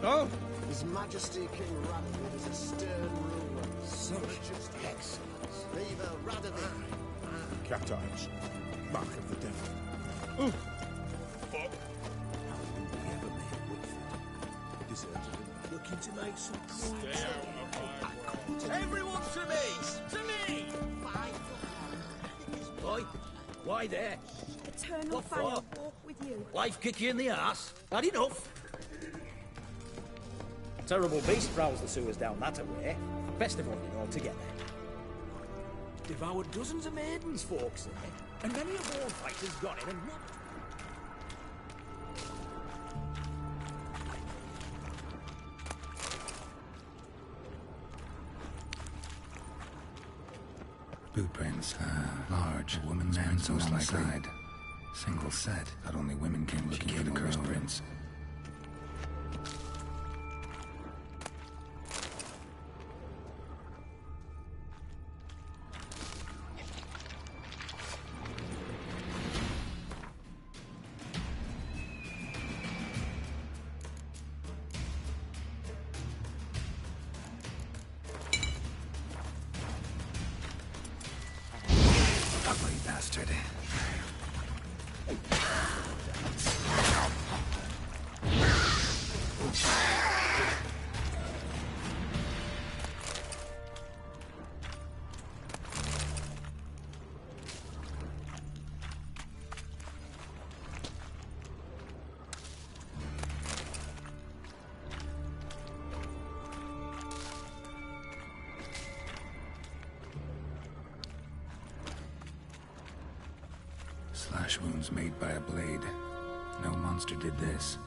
Oh? His Majesty King Radovid is a stern ruler. Such excellence. Viva Radovid! Cat eyes. Mark of the devil. Ooh. Fuck. He ever made Whitford. Deserted him. Looking to make some cruel. Stay out of my way. Everyone to me! To me! Boy, why there? Eternal What fire for? walk with you. Life kick you in the arse? Had enough? Terrible beast prowls the sewers down that way. Best avoided altogether. Devoured dozens of maidens, folks, eh? And many a war fighter's gone in and not. Boot prints. Large. A woman's prints most likely. Single set. Not only women came looking for the cursed prints. Ugly bastard. Slash wounds made by a blade. No monster did this.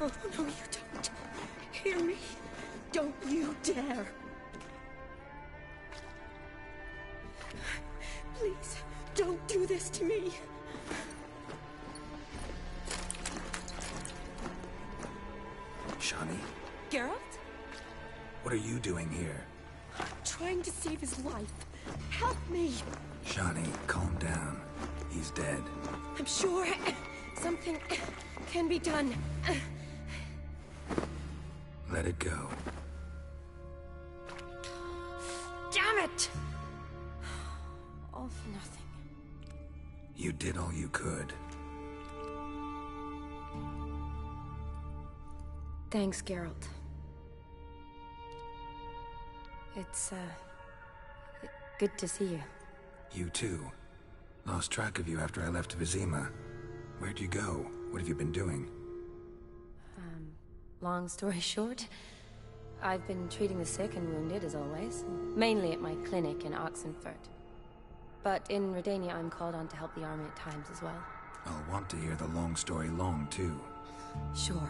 Oh, no, you don't. Hear me? Don't you dare. Please, don't do this to me. Shani, Geralt? what are you doing here? Trying to save his life. Help me. Shani, calm down. He's dead. I'm sure something can be done. Let it go. Damn it! All for nothing. You did all you could. Thanks, Geralt. It's, good to see you. You too. Lost track of you after I left Vizima. Where'd you go? What have you been doing? Long story short, I've been treating the sick and wounded, as always. Mainly at my clinic in Oxenfurt. But in Redania, I'm called on to help the army at times as well. I'll want to hear the long story long, too. Sure.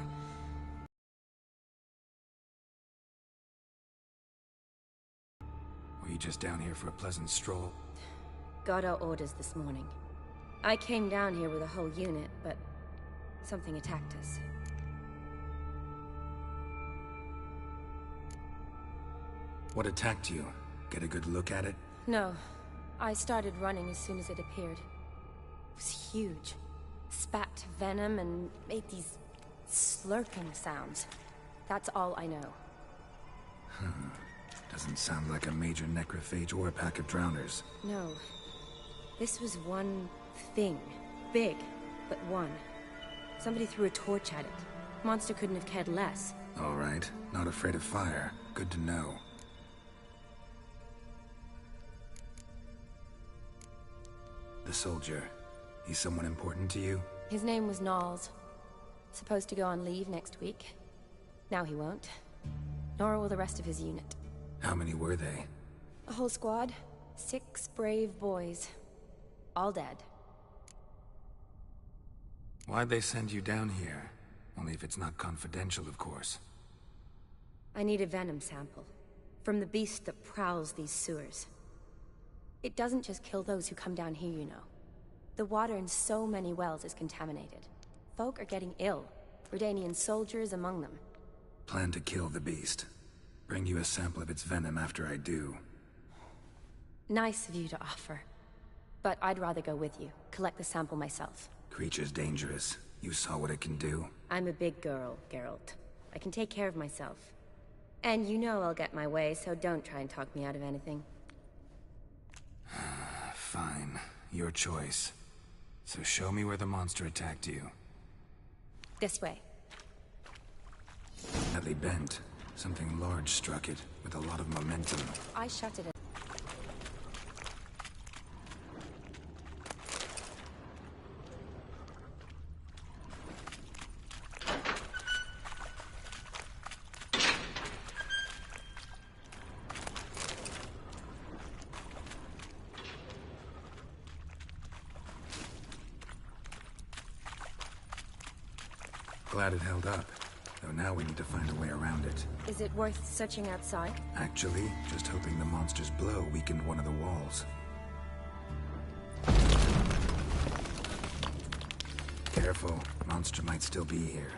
Were you just down here for a pleasant stroll? Got our orders this morning. I came down here with a whole unit, but something attacked us. What attacked you? Get a good look at it? No. I started running as soon as it appeared. It was huge. Spat venom and made these slurping sounds. That's all I know. Doesn't sound like a major necrophage or a pack of drowners. No. This was one thing. Big, but one. Somebody threw a torch at it. Monster couldn't have cared less. All right. Not afraid of fire. Good to know. The soldier. He's someone important to you? His name was Knowles. Supposed to go on leave next week. Now he won't. Nor will the rest of his unit. How many were they? A whole squad. 6 brave boys. All dead. Why'd they send you down here? Only if it's not confidential, of course. I need a venom sample. From the beast that prowls these sewers. It doesn't just kill those who come down here, you know. The water in so many wells is contaminated. Folk are getting ill. Redanian soldiers among them. Plan to kill the beast. Bring you a sample of its venom after I do. Nice of you to offer. But I'd rather go with you. Collect the sample myself. Creature's dangerous. You saw what it can do. I'm a big girl, Geralt. I can take care of myself. And you know I'll get my way, so don't try and talk me out of anything. Fine. Your choice. So show me where the monster attacked you. This way. Badly bent. Something large struck it, with a lot of momentum. I shut it in. Glad it held up. Though now we need to find a way around it. Is it worth searching outside? Actually, just hoping the monster's blow weakened one of the walls. Careful. Monster might still be here.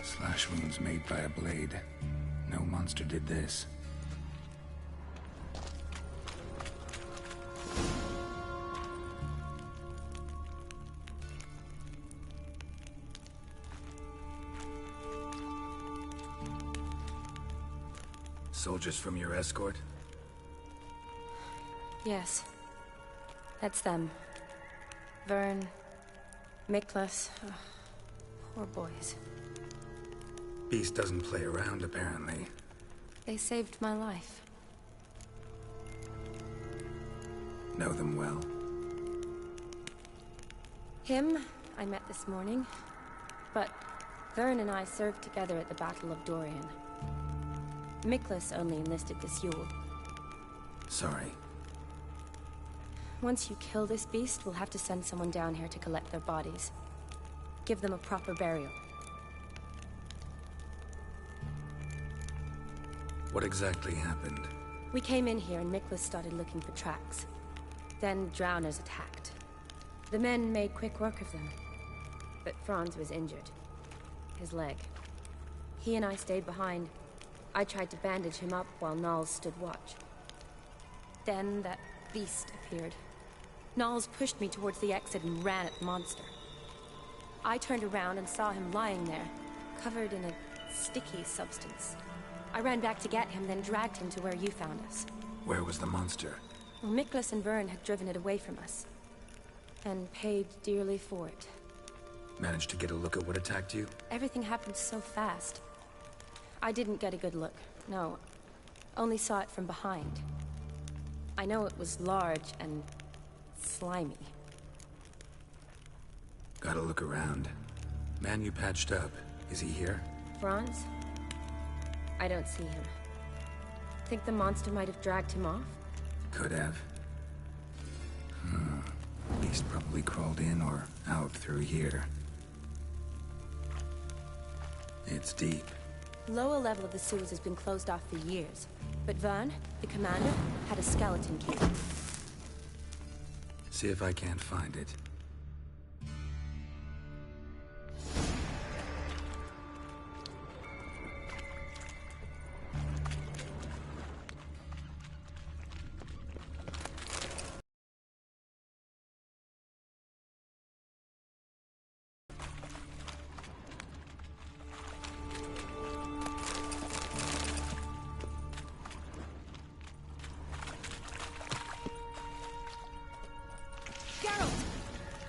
Slash wounds made by a blade. No monster did this. Soldiers from your escort? Yes. That's them. Vern, Miklas. Oh, poor boys. Beast doesn't play around, apparently. They saved my life. Know them well? Him, I met this morning. But Vern and I served together at the Battle of Dorian. Miklas only enlisted this Yule. Sorry. Once you kill this beast, we'll have to send someone down here to collect their bodies. Give them a proper burial. What exactly happened? We came in here and Miklas started looking for tracks. Then drowners attacked. The men made quick work of them. But Franz was injured. His leg. He and I stayed behind. I tried to bandage him up while Nals stood watch. Then that beast appeared. Nals pushed me towards the exit and ran at the monster. I turned around and saw him lying there, covered in a sticky substance. I ran back to get him, then dragged him to where you found us. Where was the monster? Well, Miklas and Vern had driven it away from us. And paid dearly for it. Managed to get a look at what attacked you? Everything happened so fast. I didn't get a good look, no. Only saw it from behind. I know it was large and slimy. Gotta look around. Man you patched up, is he here? Franz? I don't see him. Think the monster might have dragged him off? Could have. Beast probably crawled in or out through here. It's deep. Lower level of the sewers has been closed off for years. But Vern, the commander, had a skeleton key. See if I can't find it.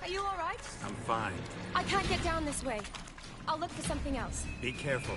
Are you all right? I'm fine. I can't get down this way. I'll look for something else. Be careful.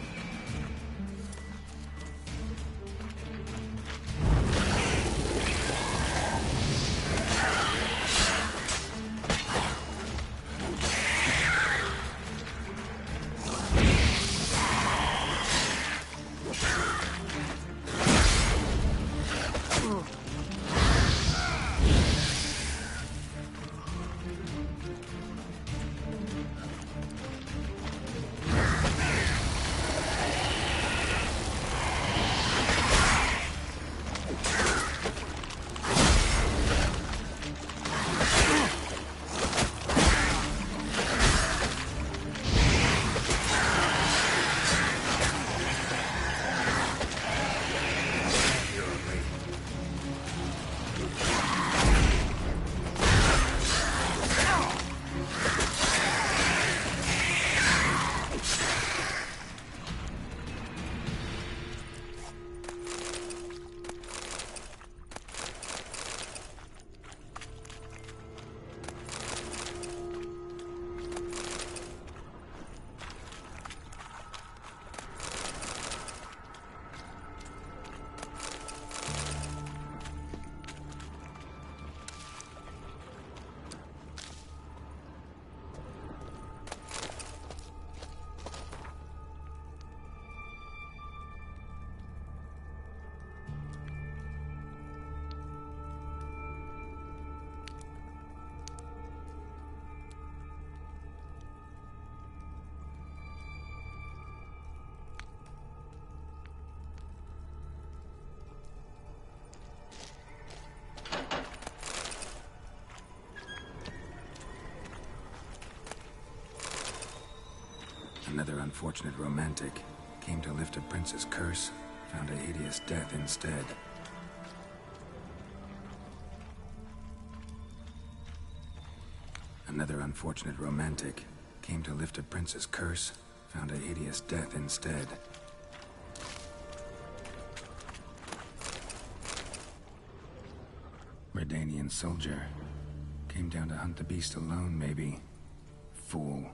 Another unfortunate romantic came to lift a prince's curse, found a hideous death instead. Another unfortunate romantic came to lift a prince's curse, found a hideous death instead. Redanian soldier came down to hunt the beast alone, maybe. Fool.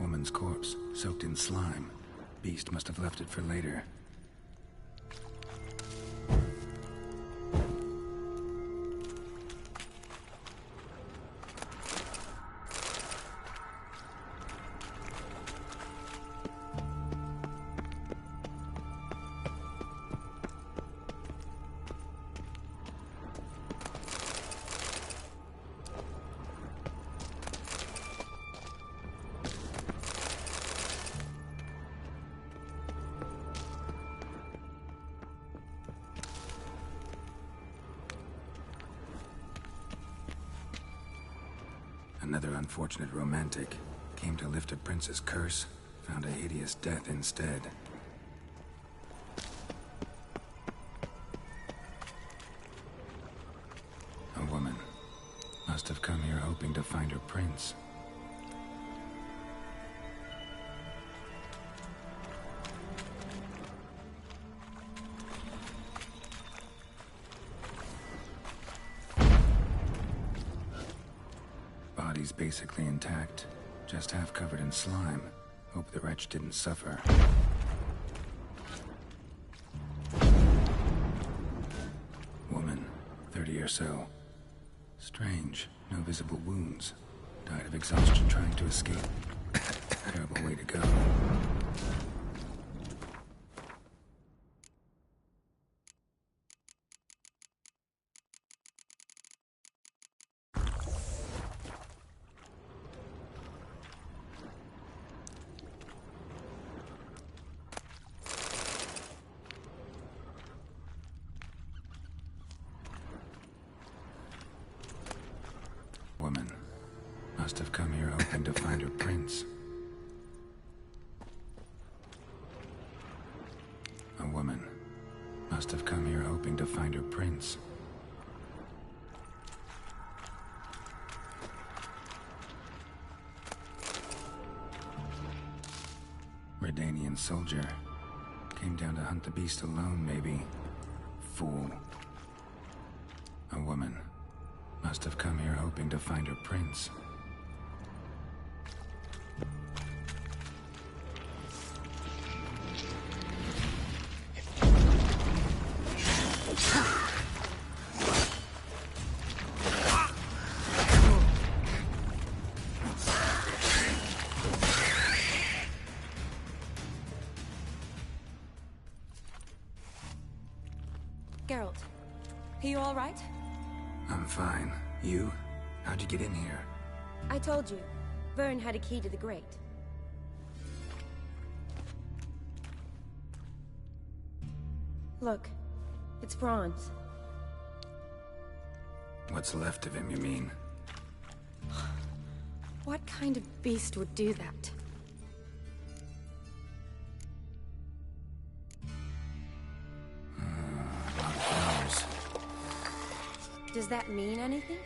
Woman's corpse, soaked in slime. Beast must have left it for later. Another unfortunate romantic came to lift a prince's curse, found a hideous death instead. A woman must have come here hoping to find her prince. Body's basically intact, just half covered in slime. Hope the wretch didn't suffer. Woman, 30 or so. Strange, no visible wounds. Died of exhaustion trying to escape. Terrible way to go. Woman must have come here hoping to find her prince. A woman must have come here hoping to find her prince. Redanian soldier came down to hunt the beast alone, maybe. Fool. A woman must have come here hoping to find her prince. Geralt, are you all right? I'm fine. You? How'd you get in here? I told you. Vern had a key to the grate. Look, it's Franz. What's left of him, you mean? What kind of beast would do that? A lot of flowers. Does that mean anything?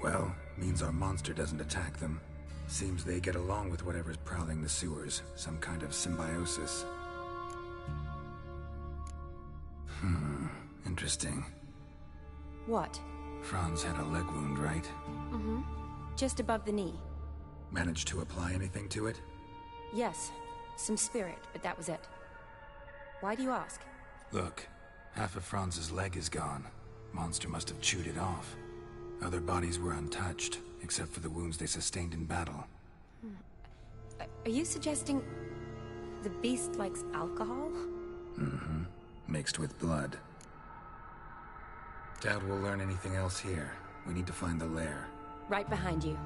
Well, means our monster doesn't attack them. Seems they get along with whatever's prowling the sewers. Some kind of symbiosis. Interesting. What? Franz had a leg wound, right? Mm-hmm. Just above the knee. Managed to apply anything to it? Yes. Some spirit, but that was it. Why do you ask? Look, half of Franz's leg is gone. Monster must have chewed it off. Other bodies were untouched, except for the wounds they sustained in battle. Are you suggesting the beast likes alcohol? Mm-hmm. Mixed with blood. Doubt we'll learn anything else here. We need to find the lair. Right behind you.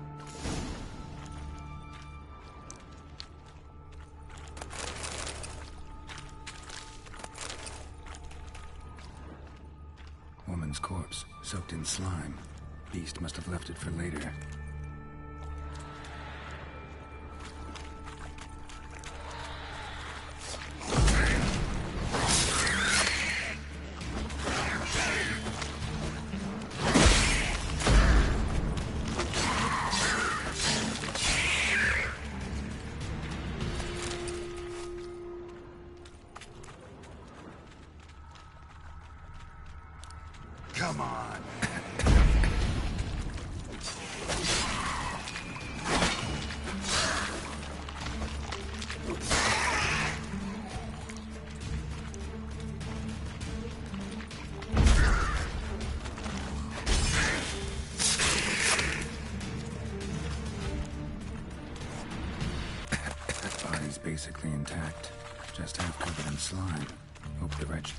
Woman's corpse, soaked in slime. Beast must have left it for later. Come on. Body's basically intact, just half covered in slime. Hope the wretch.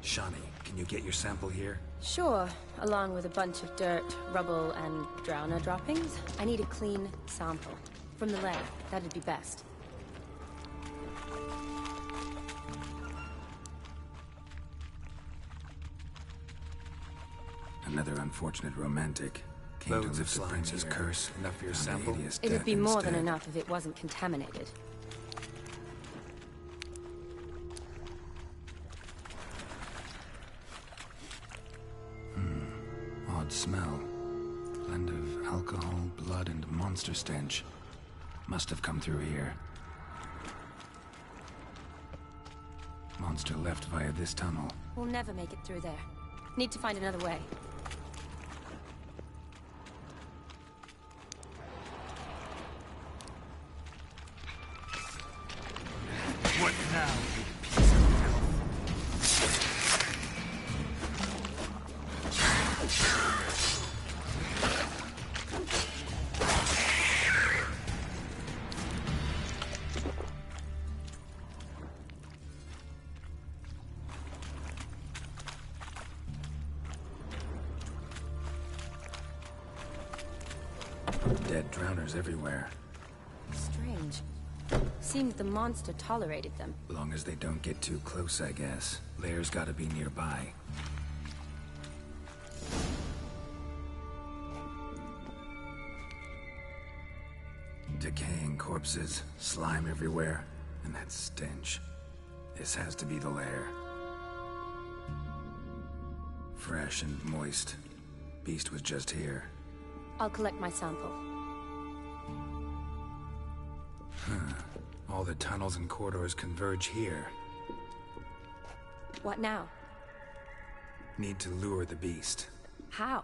Shawnee, can you get your sample here? Sure, along with a bunch of dirt, rubble, and drowner droppings. I need a clean sample. From the leg, that'd be best. Another unfortunate romantic. Came to lift the prince's curse. Enough for your sample? It'd be more than enough if it wasn't contaminated. Odd smell. Blend of alcohol, blood, and monster stench. Must have come through here. Monster left via this tunnel. We'll never make it through there. Need to find another way. What now, you piece of filth? Dead drowners everywhere. Strange. Seemed the monster tolerated them. Long as they don't get too close, I guess. Lair's gotta be nearby. Decaying corpses, slime everywhere, and that stench. This has to be the lair. Fresh and moist. Beast was just here. I'll collect my sample. All the tunnels and corridors converge here. What now? Need to lure the beast. How?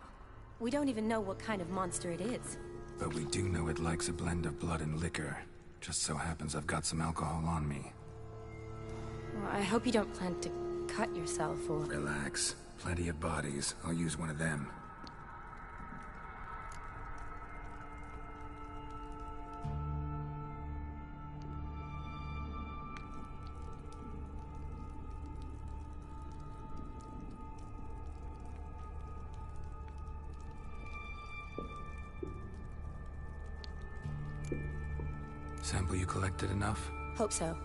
We don't even know what kind of monster it is. But we do know it likes a blend of blood and liquor. Just so happens I've got some alcohol on me. Well, I hope you don't plan to cut yourself or... Relax. Plenty of bodies. I'll use one of them. Sample you collected enough? Hope so.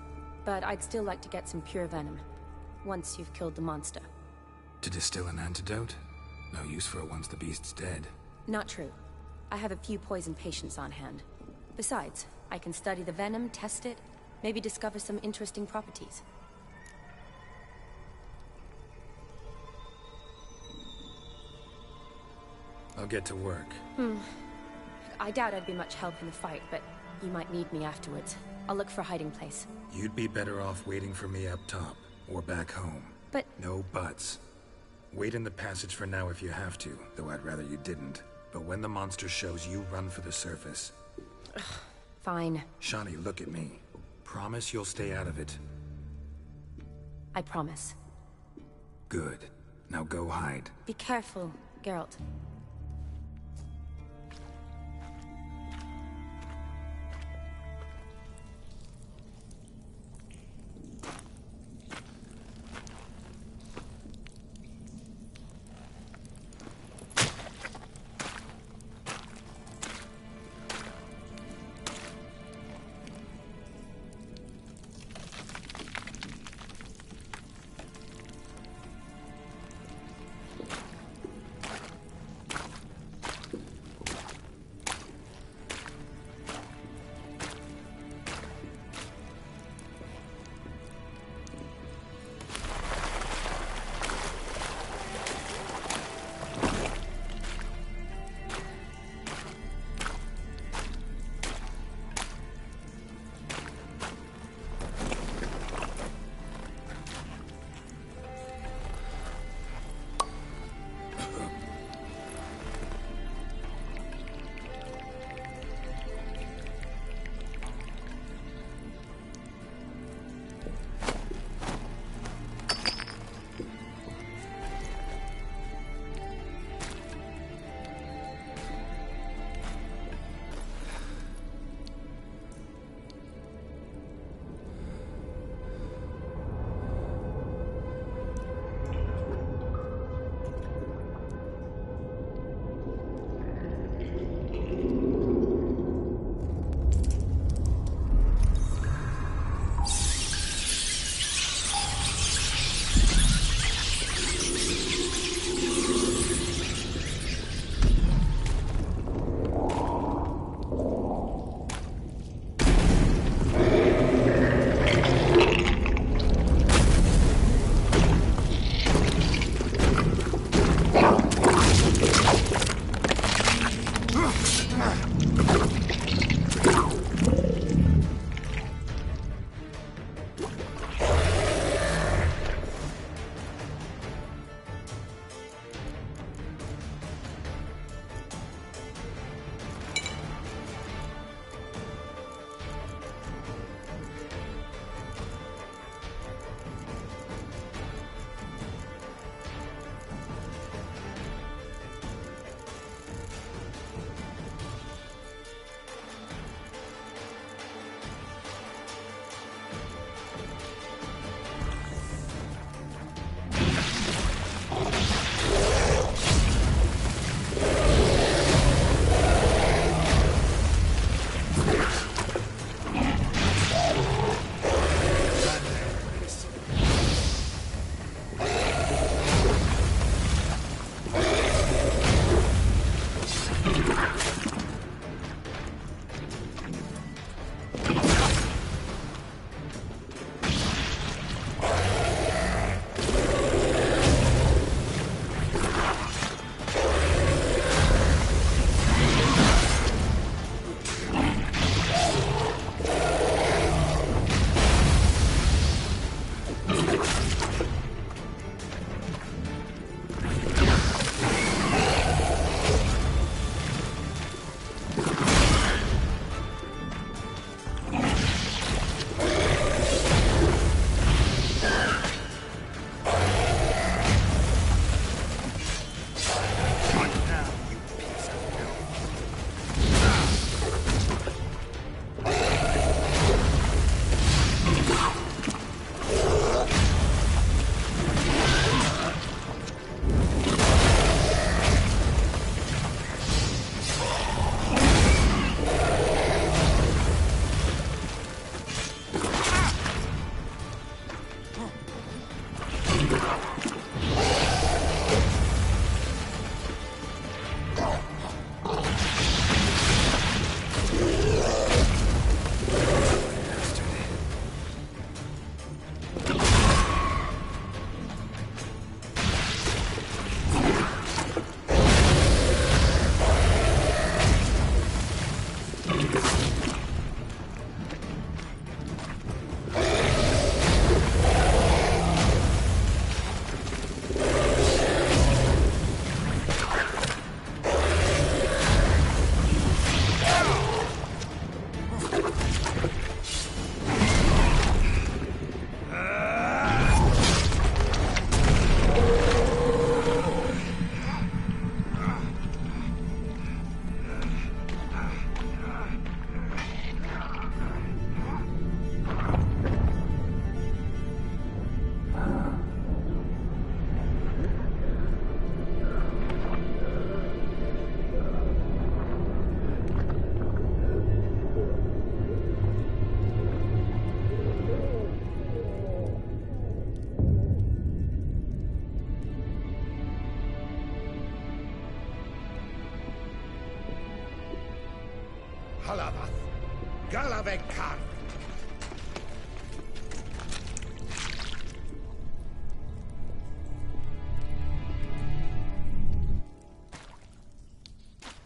But I'd still like to get some pure venom. Once you've killed the monster. To distill an antidote? No use for it once the beast's dead. Not true. I have a few poison patients on hand. Besides, I can study the venom, test it, maybe discover some interesting properties. I'll get to work. I doubt I'd be much help in the fight, but you might need me afterwards. I'll look for a hiding place. You'd be better off waiting for me up top, or back home. But... No buts. Wait in the passage for now if you have to, though I'd rather you didn't. But when the monster shows, you run for the surface. Fine. Shawnee, look at me. Promise you'll stay out of it. I promise. Good. Now go hide. Be careful, Geralt.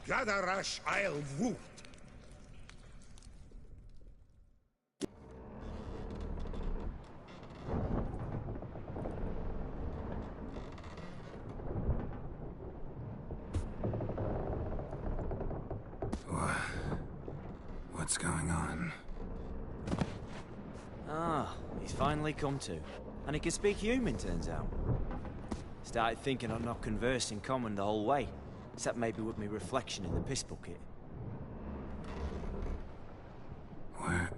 Gadarash I'll woot. What's going on? Ah, he's finally come to. And he can speak human, turns out. Started thinking I'd not conversed in common the whole way, except maybe with me reflection in the piss bucket. Where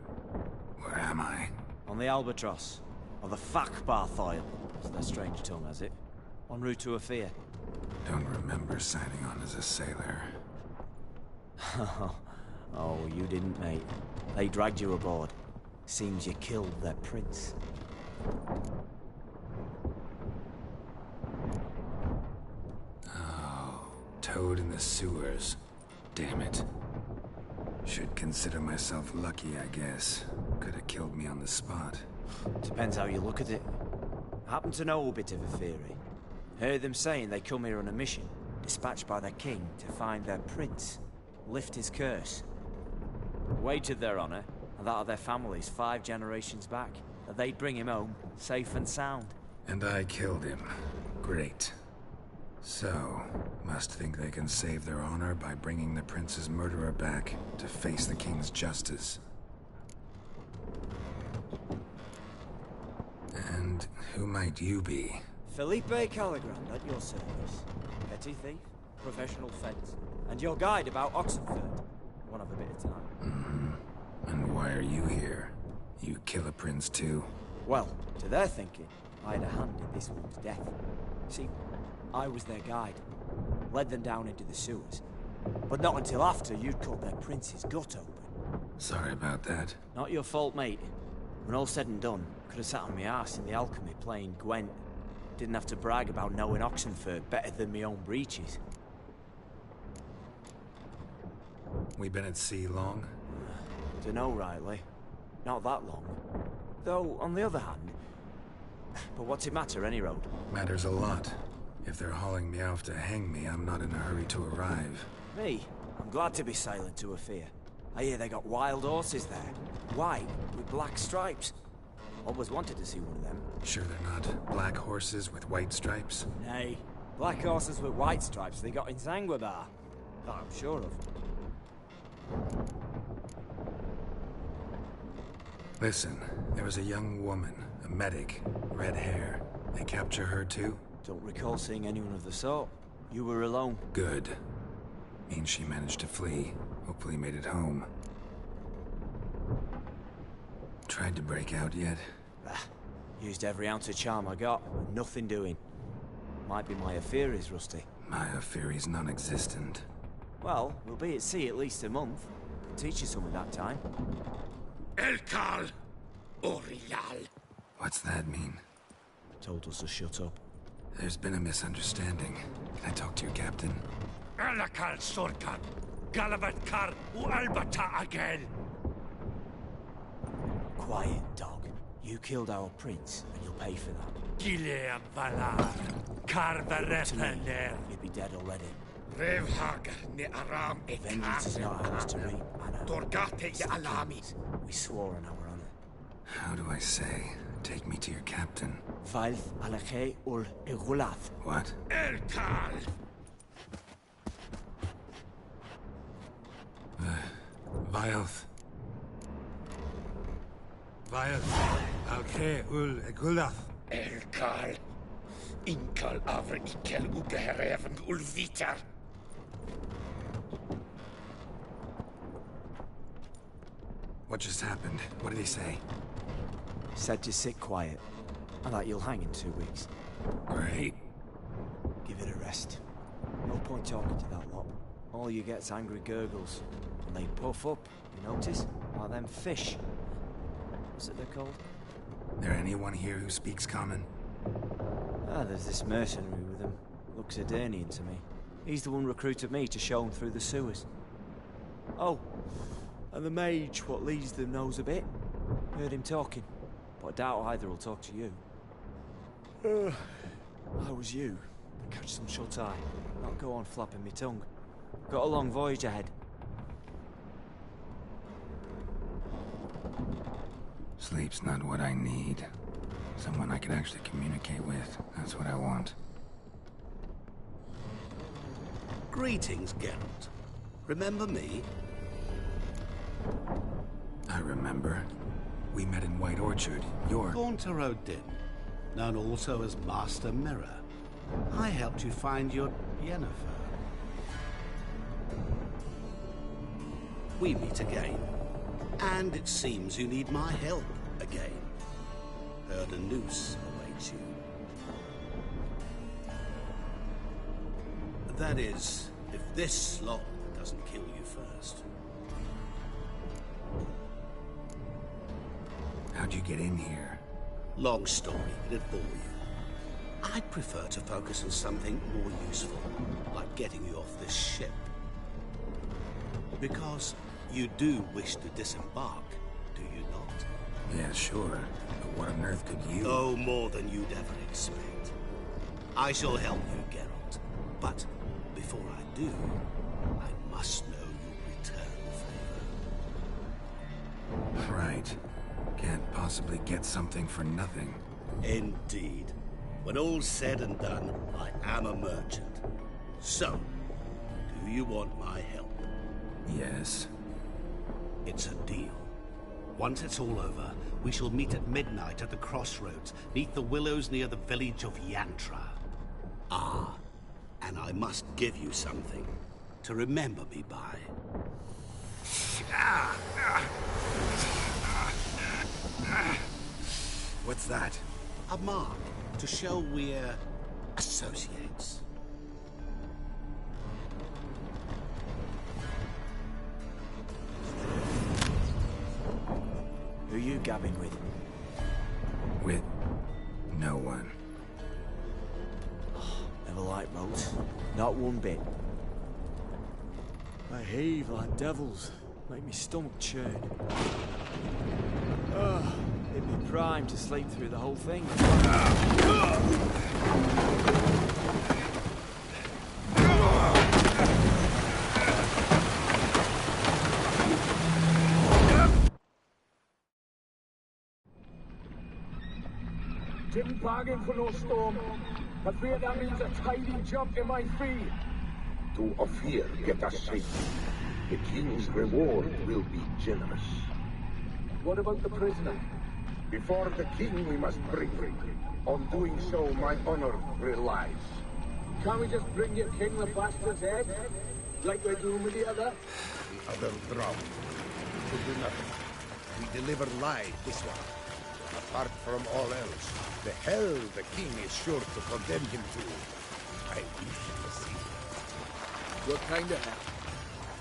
am I? On the Albatross, or the Fakbarthoil, as their strange tongue has it, en route to Afir. Don't remember signing on as a sailor. Oh, you didn't, mate. They dragged you aboard. Seems you killed their prince. Oh, toad in the sewers. Damn it. Should consider myself lucky, I guess. Could have killed me on the spot. Depends how you look at it. I happen to know a bit of a theory. Heard them saying they come here on a mission, dispatched by their king to find their prince, lift his curse. Wagered their honor, and that of their families 5 generations back, that they'd bring him home, safe and sound. And I killed him. Great. So, must think they can save their honor by bringing the prince's murderer back to face the king's justice. And who might you be? Felipe Caligrand at your service. Petty thief, professional fence, and your guide about Oxenford. One of a bit of time. Mm-hmm. And why are you here? You kill a prince too? Well, to their thinking, I had a hand in this one's death. See, I was their guide. Led them down into the sewers. But not until after you'd cut their prince's gut open. Sorry about that. Not your fault, mate. When all said and done, could have sat on my arse in the alchemy playing Gwent. Didn't have to brag about knowing Oxenford better than my own breeches. We been at sea long? Dunno rightly. Not that long. Though, on the other hand... But what's it matter, any road? Matters a lot. If they're hauling me off to hang me, I'm not in a hurry to arrive. Me? I'm glad to be sailing to Afir. I hear they got wild horses there. White, with black stripes. Always wanted to see one of them. Sure they're not black horses with white stripes? Nay, black horses with white stripes they got in Sangue bar. That I'm sure of. Listen, there was a young woman, a medic, red hair. They capture her too? Don't recall seeing anyone of the sort. You were alone. Good. Means she managed to flee. Hopefully made it home. Tried to break out yet? Used every ounce of charm I got. Nothing doing. Might be my Afiri's rusty. My Afiri's non-existent. Well, we'll be at sea at least a month. Teach you something that time. Elkal Orial. What's that mean? Told us to shut up. There's been a misunderstanding. Can I talk to your captain? Elakal Sorkan. Galavat Kar Albata again. Quiet, dog. You killed our prince, and you'll pay for that. Gileam Valar. Karvarepaner. You'd be dead already. Revhagar ne Aram Vengeance is not ours to reap, Anna. Torgate Alami. We swore on our honor. How do I say? Take me to your captain. Valth Alakhe ul Igulath. What? Elkal. Vilth. Alke ul egulath. Elkal. Inkal avre ikel ugehereven ulvitar. What just happened? What did he say? Said to sit quiet, and that you'll hang in 2 weeks. Great. Give it a rest. No point talking to that lot. All you get's angry gurgles. And they puff up, you notice? Like them fish. What's it they're called? There anyone here who speaks common? Ah, there's this mercenary with him. Looks Edirnian to me. He's the one recruited me to show him through the sewers. Oh, and the mage what leads them knows a bit. Heard him talking, but I doubt either will talk to you. How was you? Catch some shut eye. Not go on flapping me tongue. Got a long voyage ahead. Sleep's not what I need. Someone I can actually communicate with. That's what I want. Greetings, Geralt. Remember me? I remember. We met in White Orchard. You're... Gaunter Odin, known also as Master Mirror. I helped you find your Yennefer. We meet again. And it seems you need my help again. Heard a noose awaits you. That is, if this slot doesn't kill you first. How'd you get in here? Long story, it'd bore you. I'd prefer to focus on something more useful, like getting you off this ship. Because you do wish to disembark, do you not? Yeah, sure. But what on earth could you... Oh, more than you'd ever expect. I shall help you, Geralt. But before I do, I must know your return favor. Right. Can't possibly get something for nothing. Indeed. When all's said and done, I am a merchant. So, do you want my help? Yes. It's a deal. Once it's all over, we shall meet at midnight at the crossroads, neath the willows near the village of Yantra. Ah, and I must give you something to remember me by. What's that? A mark to show we're associates. Who are you gabbing with? With... no one. Never liked roads. Not one bit. They heave like devils. Make me stomach churn. It'd be prime to sleep through the whole thing. Didn't bargain for no storm. Afraid that means a tidy jump in my fee. To Ophir get us safely. The king's reward will be generous. What about the prisoner? Before the king we must bring him. On doing so, my honor relies. Can't we just bring your king the bastard's head? Like we're doing with the other? The other drowned. To do nothing. We deliver live this one. Apart from all else, the hell the king is sure to condemn him to. I wish to see. What kind of hell?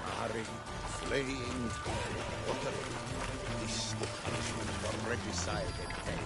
Marring, flaying, watering. This the punishment for regicide and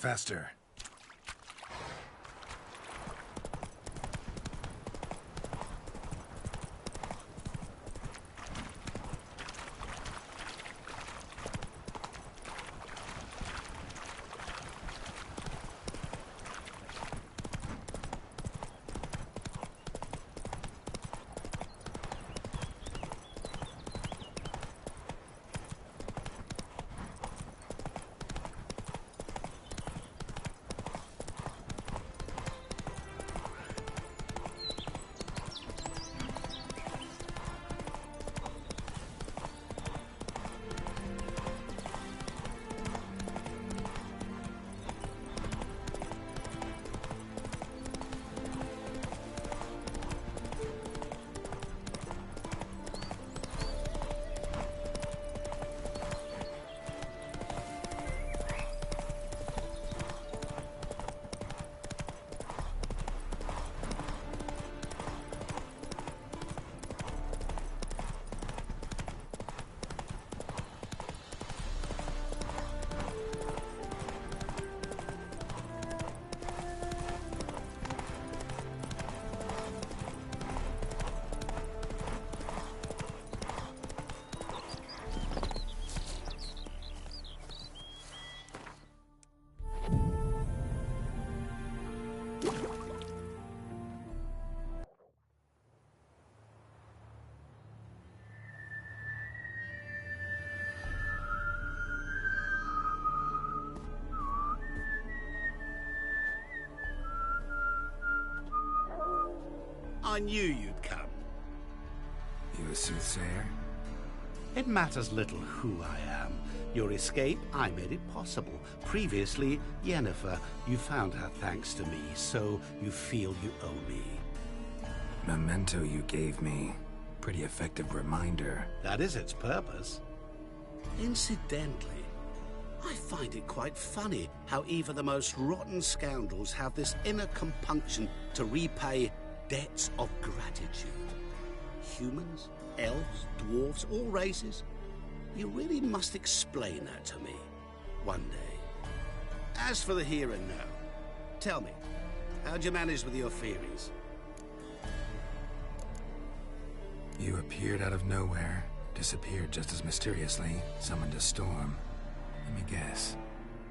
Faster. I knew you'd come. You a soothsayer? It matters little who I am. Your escape, I made it possible. Previously, Yennefer, you found her thanks to me, so you feel you owe me. Memento you gave me. Pretty effective reminder. That is its purpose. Incidentally, I find it quite funny how even the most rotten scoundrels have this inner compunction to repay debts of gratitude. Humans, elves, dwarves, all races. You really must explain that to me one day. As for the here and now, tell me, how'd you manage with your theories? You appeared out of nowhere, disappeared just as mysteriously, summoned a storm. Let me guess.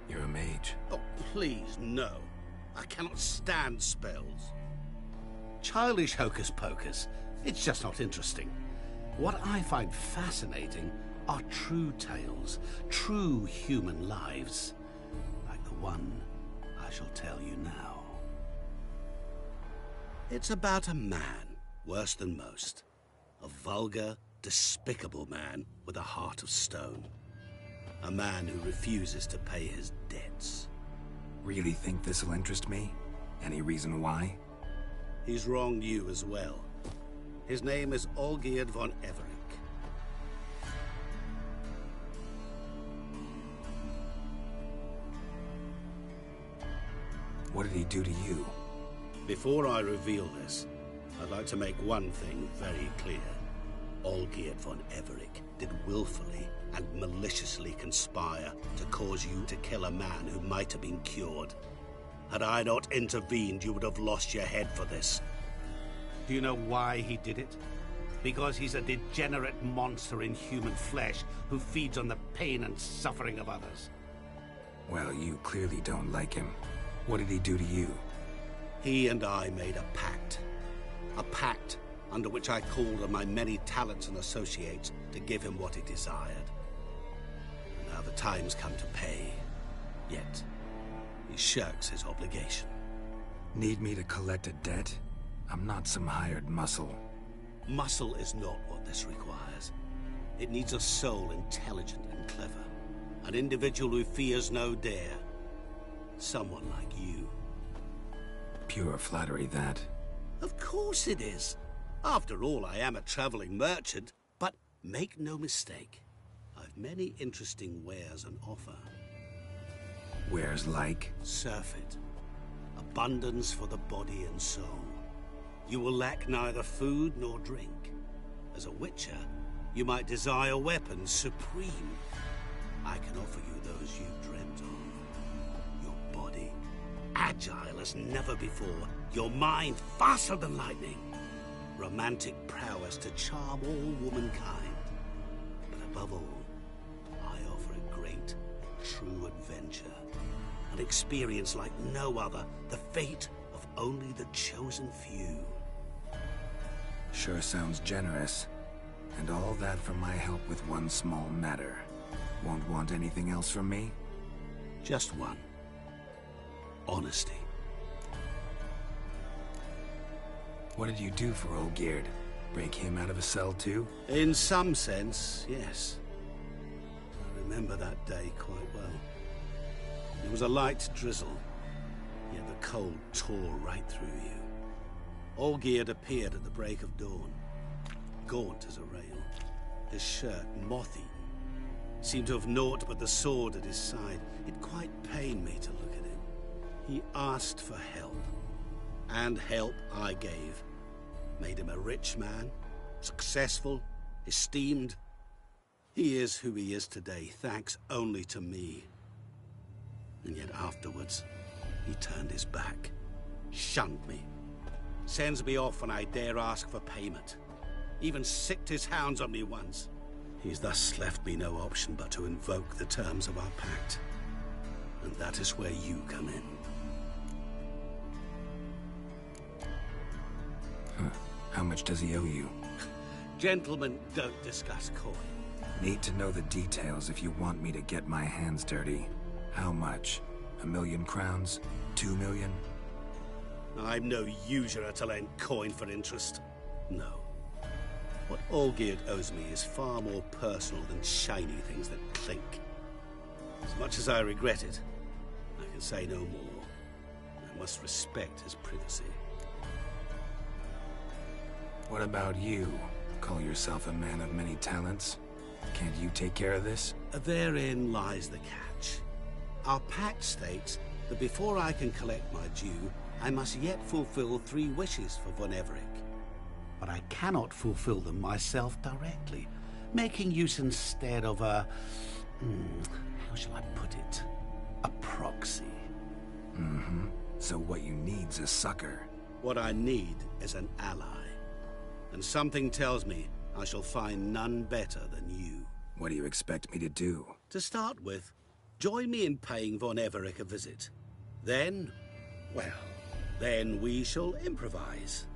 You're a mage. Oh, please, no. I cannot stand spells. Childish hocus-pocus. It's just not interesting. What I find fascinating are true tales, true human lives, like the one I shall tell you now. It's about a man, worse than most. A vulgar, despicable man with a heart of stone. A man who refuses to pay his debts. Really think this'll interest me? Any reason why? He's wronged you as well. His name is Ogni von Everick. What did he do to you? Before I reveal this, I'd like to make one thing very clear. Ogni von Everick did willfully and maliciously conspire to cause you to kill a man who might have been cured. Had I not intervened, you would have lost your head for this. Do you know why he did it? Because he's a degenerate monster in human flesh who feeds on the pain and suffering of others. Well, you clearly don't like him. What did he do to you? He and I made a pact. A pact under which I called on my many talents and associates to give him what he desired. And now the time's come to pay. Yet, he shirks his obligation. Need me to collect a debt? I'm not some hired muscle. Muscle is not what this requires. It needs a soul intelligent and clever. An individual who fears no dare. Someone like you. Pure flattery, that. Of course it is. After all, I am a traveling merchant. But make no mistake, I've many interesting wares on offer. Wares like? Surfeit. Abundance for the body and soul. You will lack neither food nor drink. As a witcher, you might desire weapons supreme. I can offer you those you dreamt of. Your body. agile as never before, your mind faster than lightning. Romantic prowess to charm all womankind. But above all, I offer a great, true adventure. An experience like no other, the fate of only the chosen few. Sure sounds generous. And all that for my help with one small matter. Won't want anything else from me? Just one. Honesty. What did you do for Olgierd? Break him out of a cell too? In some sense, yes. I remember that day quite well. It was a light drizzle, yet the cold tore right through you. Olgierd appeared at the break of dawn, gaunt as a rail, his shirt moth-eaten. Seemed to have naught but the sword at his side. It quite pained me to look at him. He asked for help, and help I gave. Made him a rich man, successful, esteemed. He is who he is today, thanks only to me. And yet afterwards, he turned his back, shunned me, sends me off when I dare ask for payment. Even sicked his hounds on me once. He's thus left me no option but to invoke the terms of our pact. And that is where you come in. How much does he owe you? Gentlemen don't discuss coin. Need to know the details if you want me to get my hands dirty. How much? 1,000,000 crowns? 2 million? I'm no usurer to lend coin for interest. No. What Olgierd owes me is far more personal than shiny things that clink. As much as I regret it, I can say no more. I must respect his privacy. What about you? Call yourself a man of many talents? Can't you take care of this? Therein lies the catch. Our pact states that before I can collect my due, I must yet fulfill 3 wishes for Von Everec. But I cannot fulfill them myself directly, making use instead of a... how shall I put it? A proxy. Mm-hmm. So what you need's a sucker. What I need is an ally. And something tells me I shall find none better than you. What do you expect me to do? To start with, join me in paying Von Everec a visit. Then, well, then we shall improvise.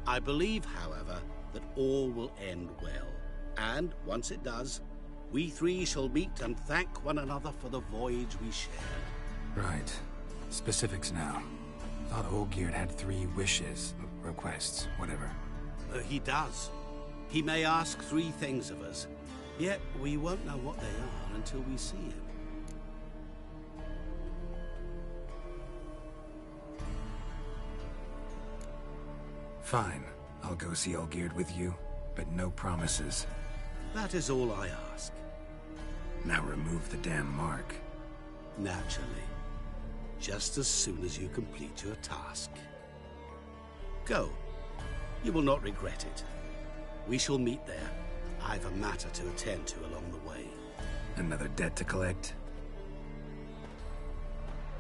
I believe, however, that all will end well. And once it does, we 3 shall meet and thank one another for the voyage we shared. Right. Specifics now. Thought Olgierd had 3 wishes, requests, whatever. He does. He may ask 3 things of us, yet we won't know what they are until we see him. Fine. I'll go see Olgierd with you, but no promises. That is all I ask. Now remove the damn mark. Naturally. Just as soon as you complete your task. Go. You will not regret it. We shall meet there. I've a matter to attend to along the way. Another debt to collect?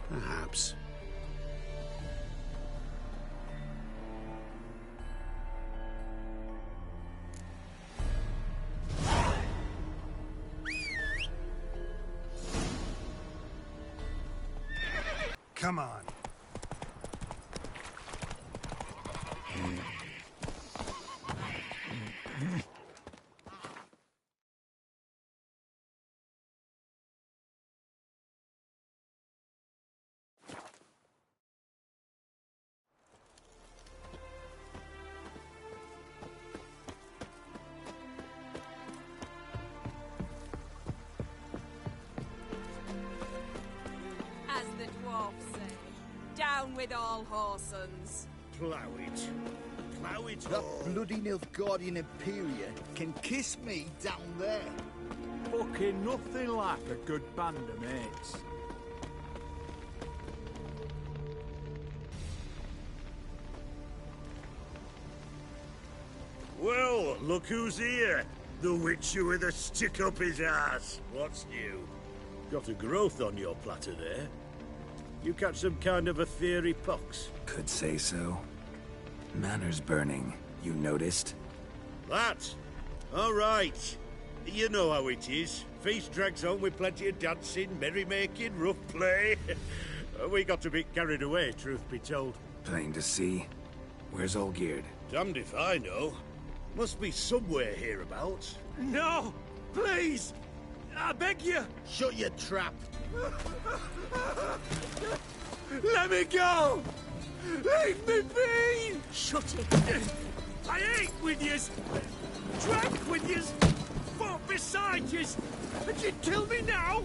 Perhaps. Come on. As the dwarfs say, down with all whoresons. Plow it. Plow it That all. bloody Nilfgaardian Imperia can kiss me down there. Fucking nothing like a good band of mates. Well, look who's here. The Witcher with a stick up his ass. What's new? Got a growth on your platter there. You catch some kind of a theory, Pox? Could say so. Manners burning, you noticed? That? All right. You know how it is. Feast drags on with plenty of dancing, merrymaking, rough play. We got a bit carried away, truth be told. Plain to see. Where's Olgierd? Damned if I know. Must be somewhere hereabouts. No! Please! I beg you! Shut your trap. Let me go! Leave me be! Shut it! I ate with yous! Drank with yous! Fought beside yous! And you'd kill me now?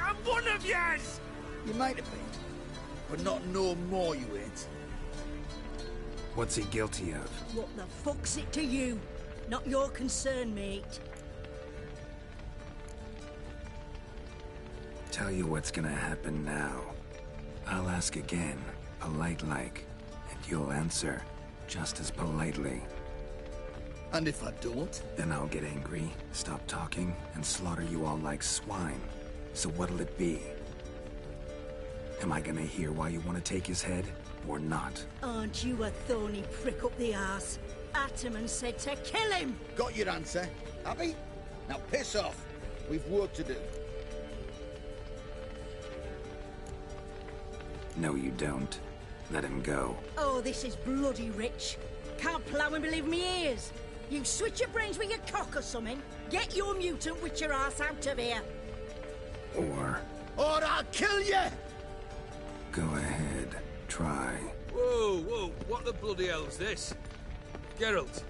I'm one of yous! You might have been, but not no more you ain't. What's he guilty of? What the fuck's it to you? Not your concern, mate. Tell you what's gonna happen now. I'll ask again, polite-like, and you'll answer just as politely. And if I don't? Then I'll get angry, stop talking, and slaughter you all like swine. So what'll it be? Am I gonna hear why you want to take his head, or not? Aren't you a thorny prick up the arse? Ataman said to kill him! Got your answer. Happy? Now piss off. We've work to do. No, you don't. Let him go. Oh, this is bloody rich. Can't plough and believe me ears. You switch your brains with your cock or something. Get your mutant witcher ass out of here. Or I'll kill you! go ahead, try. Whoa, what the bloody hell's this? Geralt,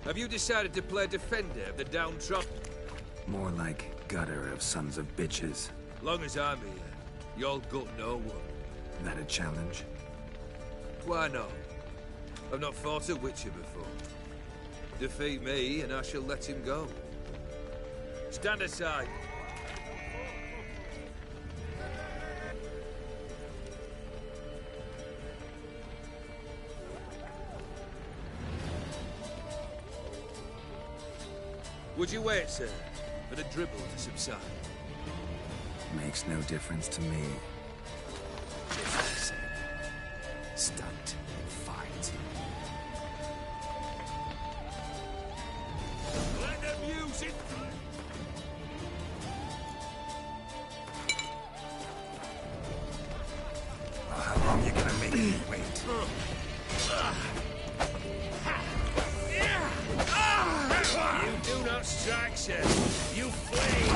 have you decided to play defender of the downtrodden? More like gutter of sons of bitches. Long as I'm here, you'll gut no one. That a challenge? Why not? I've not fought a witcher before. Defeat me, and I shall let him go. Stand aside. Would you wait, sir, for the dribble to subside? Makes no difference to me. Stunt, fight. Let them use it! Well, how long you gonna make me wait? You do not strike, sir. You flee!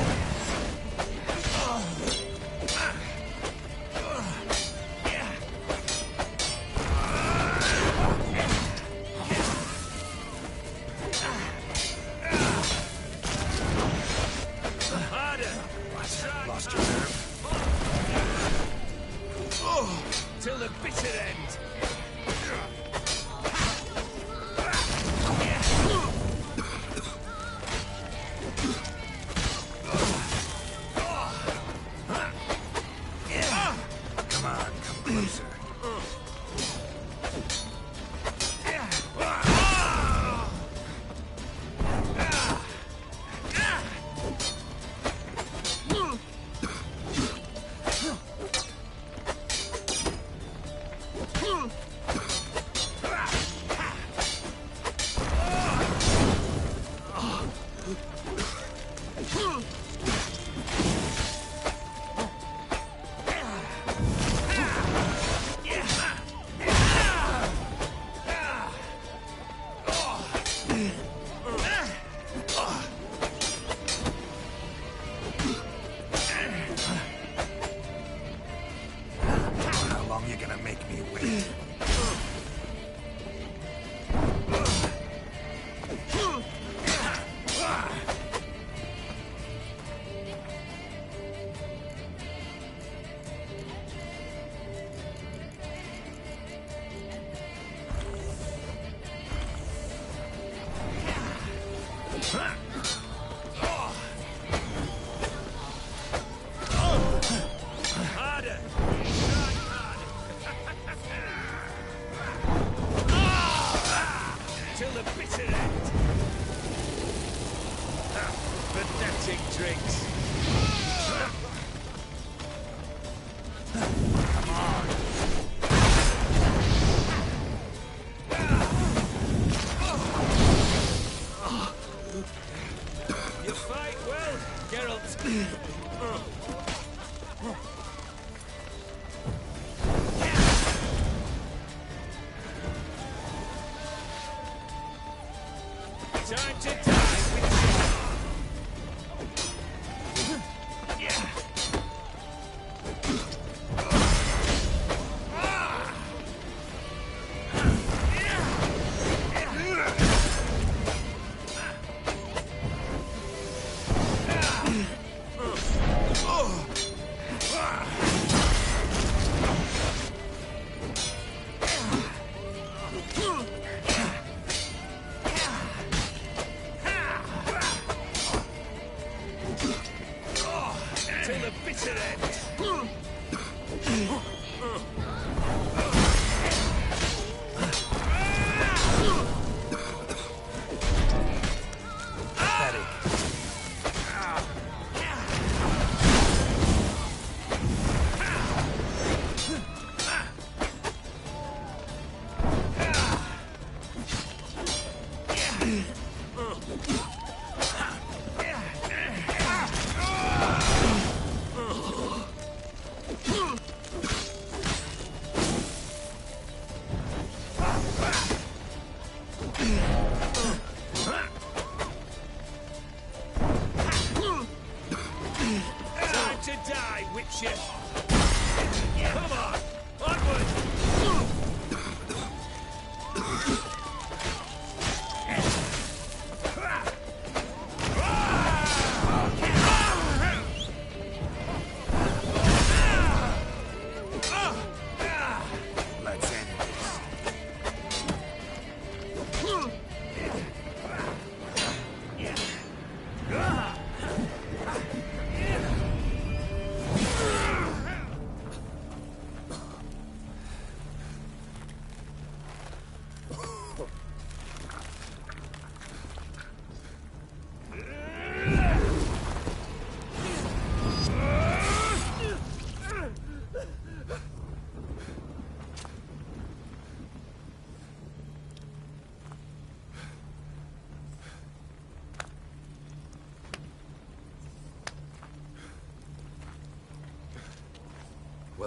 Lost your nerve? Till the bitter end! Come on, come closer. the fight well, Geralt. Time to die with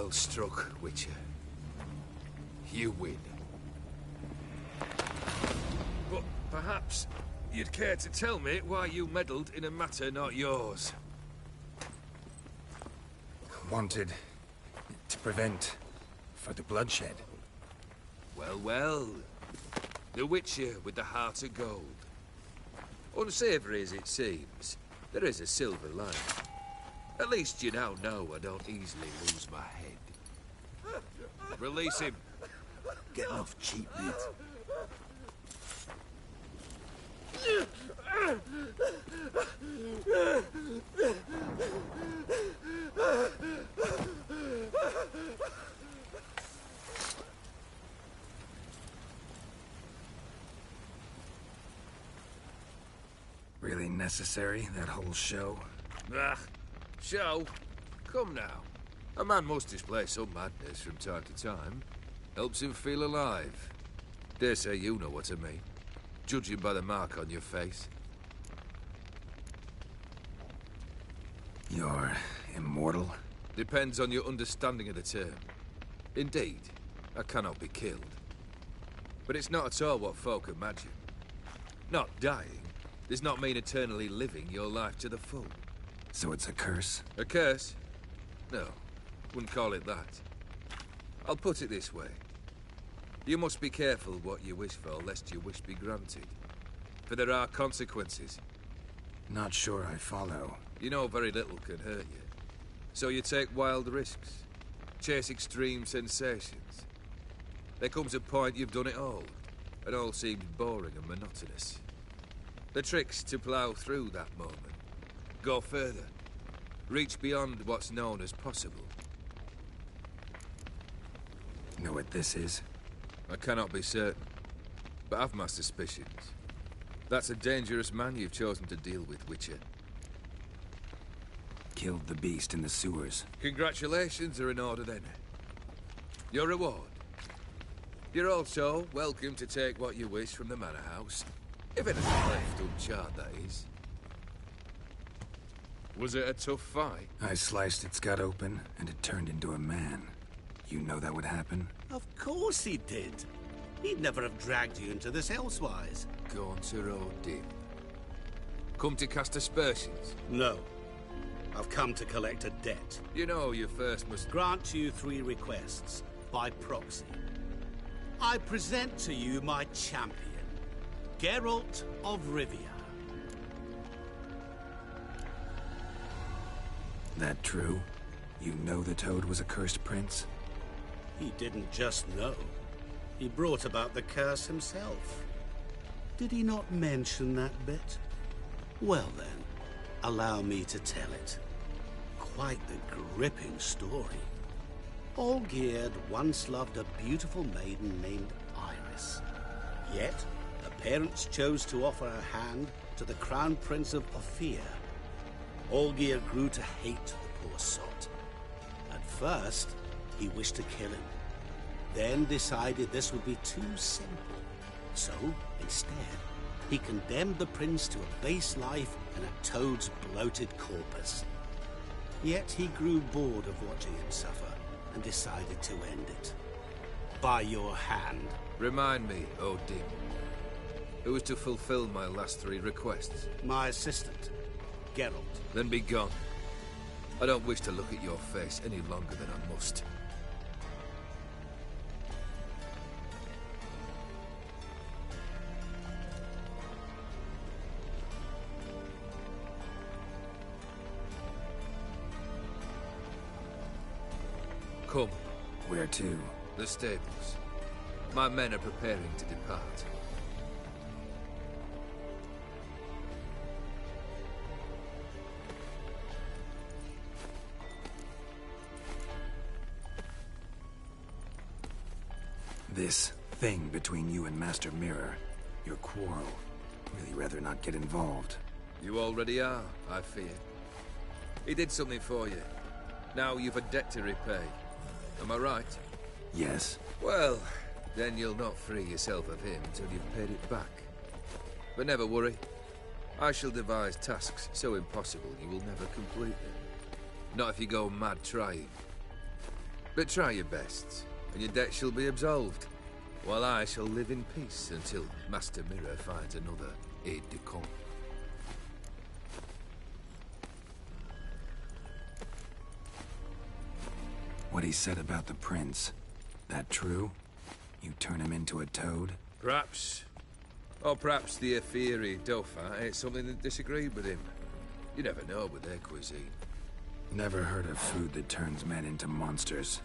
Well struck, Witcher. You win. But perhaps you'd care to tell me why you meddled in a matter not yours. Wanted to prevent further bloodshed. Well, well. The Witcher with the heart of gold. Unsavoury as it seems, there is a silver lining. At least you now know I don't easily lose my head. Release him. Getting off cheap, mate. Really necessary, that whole show? Ah, show? Come now. A man must display some madness from time to time. Helps him feel alive. Dare say you know what I mean. Judging by the mark on your face. You're immortal? Depends on your understanding of the term. Indeed, I cannot be killed. But it's not at all what folk imagine. Not dying does not mean eternally living your life to the full. So it's a curse? A curse? No, wouldn't call it that. I'll put it this way. You must be careful what you wish for, lest your wish be granted. For there are consequences. Not sure I follow. You know very little can hurt you. So you take wild risks. Chase extreme sensations. There comes a point you've done it all, and all seems boring and monotonous. The trick's to plough through that moment. Go further. Reach beyond what's known as possible. Know what this is? I cannot be certain, but I've my suspicions. That's a dangerous man you've chosen to deal with, Witcher. Killed the beast in the sewers. Congratulations are in order then. Your reward. You're also welcome to take what you wish from the manor house. If it is left uncharred, that is. Was it a tough fight? I sliced its gut open, and it turned into a man. You know that would happen? Of course he did. He'd never have dragged you into this elsewise. Gaunter or dim. Come to cast aspersions? No. I've come to collect a debt. You know you first must... Grant you 3 requests, by proxy. I present to you my champion, Geralt of Rivia. That true? You know the Toad was a cursed prince? He didn't just know. He brought about the curse himself. Did he not mention that bit? Well then, allow me to tell it. Quite the gripping story. Olgierd once loved a beautiful maiden named Iris. Yet, her parents chose to offer her hand to the Crown Prince of Ophir. Olgierd grew to hate the poor sot. At first, he wished to kill him. Then decided this would be too simple. So, instead, he condemned the prince to a base life in a toad's bloated corpus. Yet he grew bored of watching him suffer and decided to end it. By your hand. Remind me, Odin. Who is to fulfill my last 3 requests? My assistant, Geralt. Then be gone. I don't wish to look at your face any longer than I must. Come. Where to? The stables. My men are preparing to depart. This thing between you and Master Mirror, your quarrel, really rather not get involved. You already are, I fear. He did something for you. Now you've a debt to repay. Am I right? Yes. Well, then you'll not free yourself of him until you've paid it back. But never worry. I shall devise tasks so impossible you will never complete them. Not if you go mad trying. But try your best, and your debt shall be absolved, while I shall live in peace until Master Mirror finds another aide-de-camp. What he said about the prince, that true? You turn him into a toad? Perhaps. Or perhaps the Ephiri Dauphin ate something that disagreed with him. You never know with their cuisine. Never heard of food that turns men into monsters.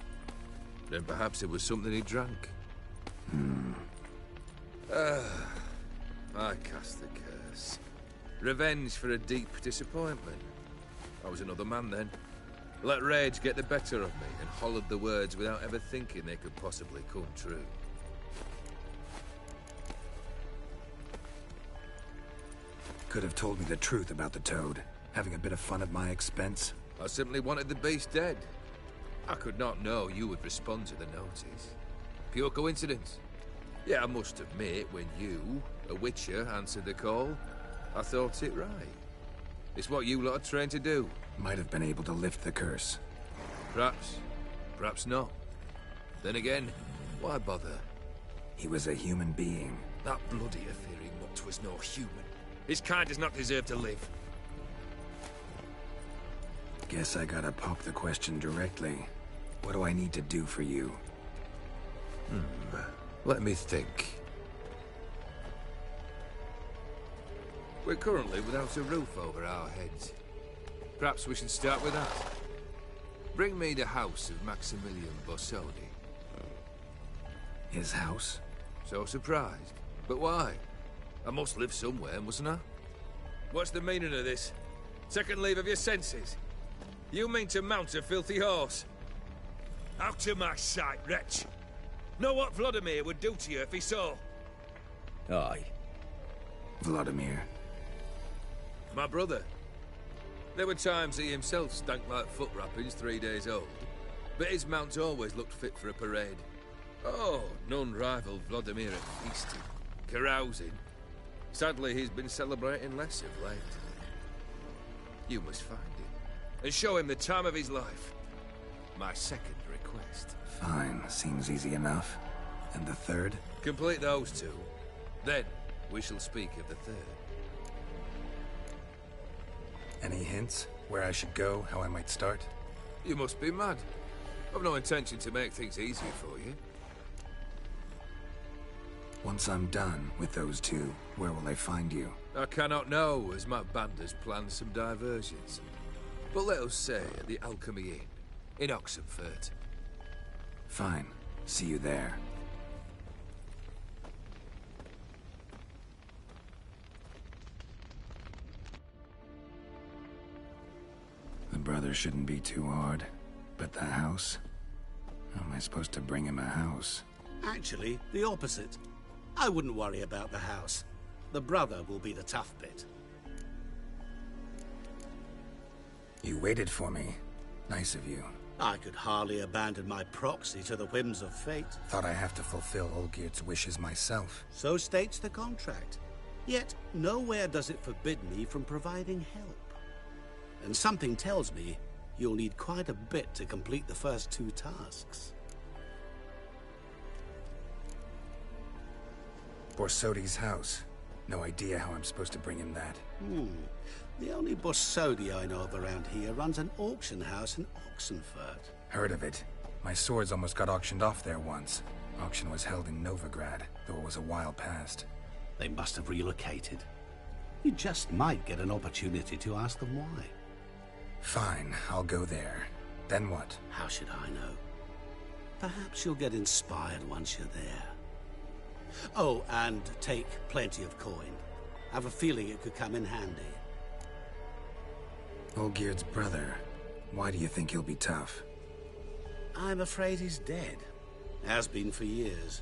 Then perhaps it was something he drank. I cast the curse. Revenge for a deep disappointment. I was another man then. Let rage get the better of me and hollered the words without ever thinking they could possibly come true. Could have told me the truth about the toad, having a bit of fun at my expense. I simply wanted the beast dead. I could not know you would respond to the notice. Pure coincidence. Yeah, I must admit, when you, a witcher, answered the call, I thought it right. It's what you lot are trained to do. Might have been able to lift the curse. Perhaps. Perhaps not. Then again, why bother? He was a human being. That bloody Ephiri mutt was no human. His kind does not deserve to live. Guess I gotta pop the question directly. What do I need to do for you? Let me think. We're currently without a roof over our heads. Perhaps we should start with that. Bring me the house of Maximilian Bossoni. His house? So surprised. But why? I must live somewhere, mustn't I? What's the meaning of this? Second leave of your senses? You mean to mount a filthy horse? Out of my sight, wretch! Know what Vladimir would do to you if he saw? Aye. Vladimir. My brother. There were times he himself stank like foot wrappings 3 days old. But his mount always looked fit for a parade. Oh, none rivaled Vladimir at feasting, carousing. Sadly, he's been celebrating less of late. You must find him, and show him the time of his life. My second request. Fine, seems easy enough. And the third? Complete those two. Then, we shall speak of the third. Any hints? Where I should go, how I might start? You must be mad. I've no intention to make things easier for you. Once I'm done with those two, where will I find you? I cannot know, as my band has planned some diversions. But let us say at the Alchemy Inn, in Oxenfurt. Fine. See you there. The brother shouldn't be too hard. But the house? How am I supposed to bring him a house? Actually, the opposite. I wouldn't worry about the house. The brother will be the tough bit. You waited for me. Nice of you. I could hardly abandon my proxy to the whims of fate. Thought I have to fulfill Olgierd's wishes myself. So states the contract. Yet, nowhere does it forbid me from providing help. And something tells me you'll need quite a bit to complete the first two tasks. Borsodi's house. No idea how I'm supposed to bring him that. The only Borsodi I know of around here runs an auction house in Oxenfurt. Heard of it. My swords almost got auctioned off there once. Auction was held in Novigrad, though it was a while past. They must have relocated. You just might get an opportunity to ask them why. Fine, I'll go there. Then what? How should I know? Perhaps you'll get inspired once you're there. Oh, and take plenty of coin. I have a feeling it could come in handy. Olgierd's brother. Why do you think he'll be tough? I'm afraid he's dead. Has been for years.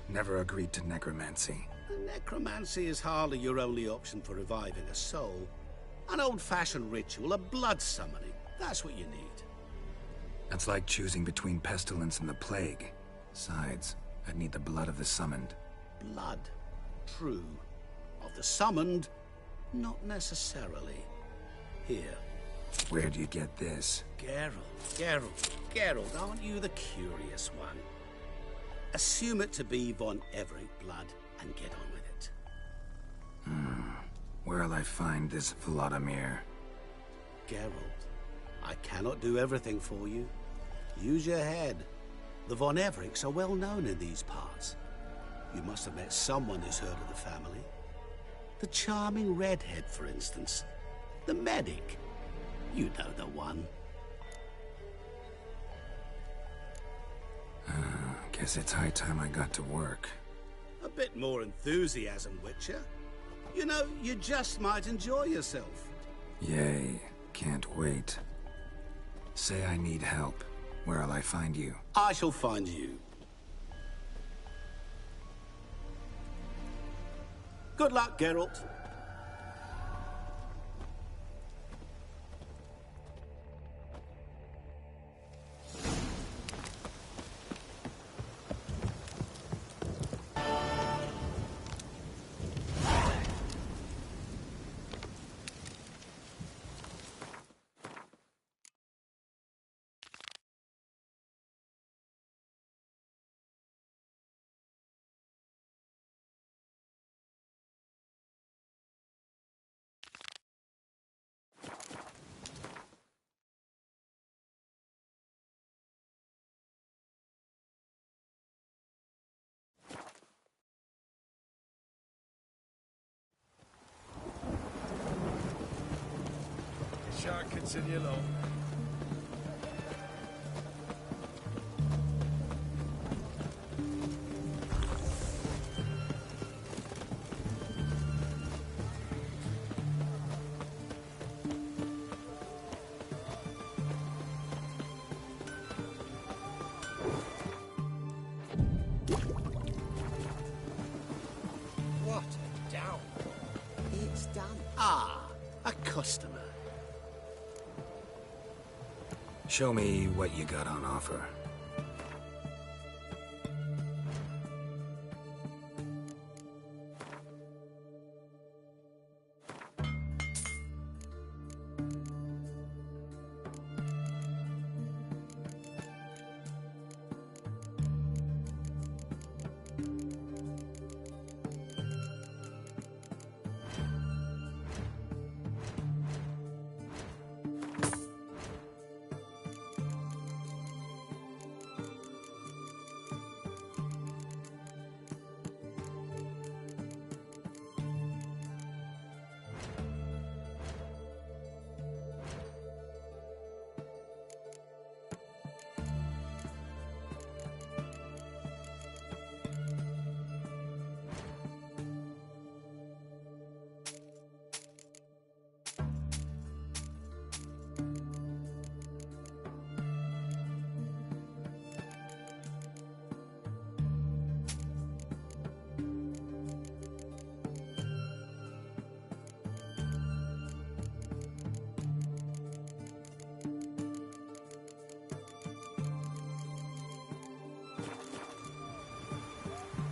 Never agreed to necromancy. Necromancy is hardly your only option for reviving a soul. An old-fashioned ritual, a blood summoning. That's what you need. That's like choosing between pestilence and the plague. Besides, I'd need the blood of the summoned. Blood. True. Of the summoned, not necessarily. Here. Where do you get this? Geralt, aren't you the curious one? Assume it to be von Everett blood and get on with it. Where'll I find this Vladimir? Geralt, I cannot do everything for you. Use your head. The von Evericks are well known in these parts. You must have met someone who's heard of the family. The charming redhead, for instance. The medic. You know the one. Guess it's high time I got to work. A bit more enthusiasm, Witcher. You know, you just might enjoy yourself. Yay. Can't wait. Say I need help. Where'll I find you? I shall find you. Good luck, Geralt. Shan't continue long. What a down. It's done. Ah, a customer. Show me what you got on offer.